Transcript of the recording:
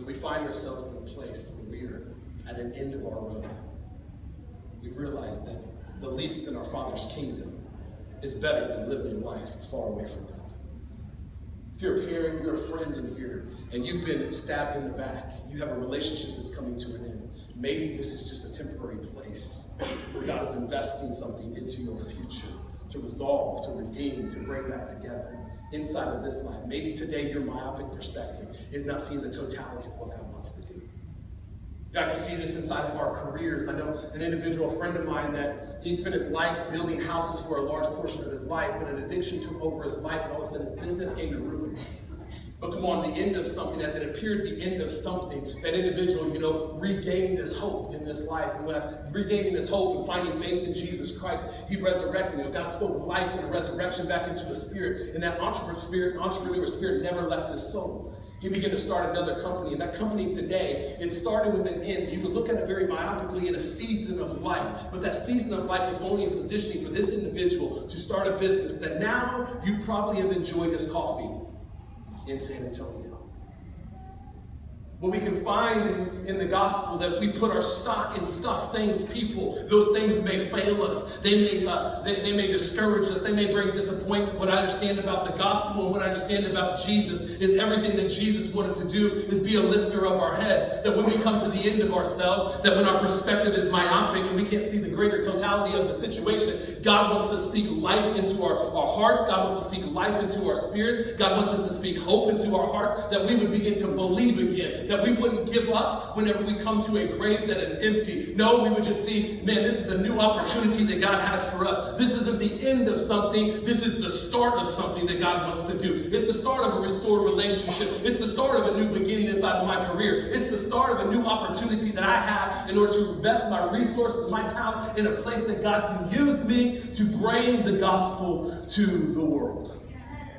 we find ourselves in a place where we are at an end of our road, we realize that the least in our Father's kingdom is better than living your life far away from God. If you're a parent, you're a friend in here, and you've been stabbed in the back, you have a relationship that's coming to an end. Maybe this is just a temporary place where God is investing something into your future to resolve, to redeem, to bring that together inside of this life. Maybe today your myopic perspective is not seeing the totality of what God wants to do. I can see this inside of our careers. I know an individual, a friend of mine, that he spent his life building houses for a large portion of his life, but an addiction took over his life, and all of a sudden his business came to ruin. But come on, the end of something, as it appeared the end of something, that individual, regained his hope in this life. And when regaining his hope and finding faith in Jesus Christ, he resurrected. God spoke life and a resurrection back into his spirit, and that entrepreneur spirit never left his soul. He began to start another company, and that company today, it started with an end. You could look at it very myopically in a season of life, but that season of life was only a positioning for this individual to start a business that now you probably have enjoyed this coffee in San Antonio. What we can find in the gospel, that if we put our stock in stuff, things, people, those things may fail us. They may discourage us. They may bring disappointment. What I understand about the gospel and what I understand about Jesus is everything that Jesus wanted to do is be a lifter of our heads. That when we come to the end of ourselves, that when our perspective is myopic and we can't see the greater totality of the situation, God wants to speak life into our hearts. God wants to speak life into our spirits. God wants us to speak hope into our hearts, that we would begin to believe again. That we wouldn't give up whenever we come to a grave that is empty. No, we would just see, man, this is a new opportunity that God has for us. This isn't the end of something. This is the start of something that God wants to do. It's the start of a restored relationship. It's the start of a new beginning inside of my career. It's the start of a new opportunity that I have in order to invest my resources, my talent in a place that God can use me to bring the gospel to the world.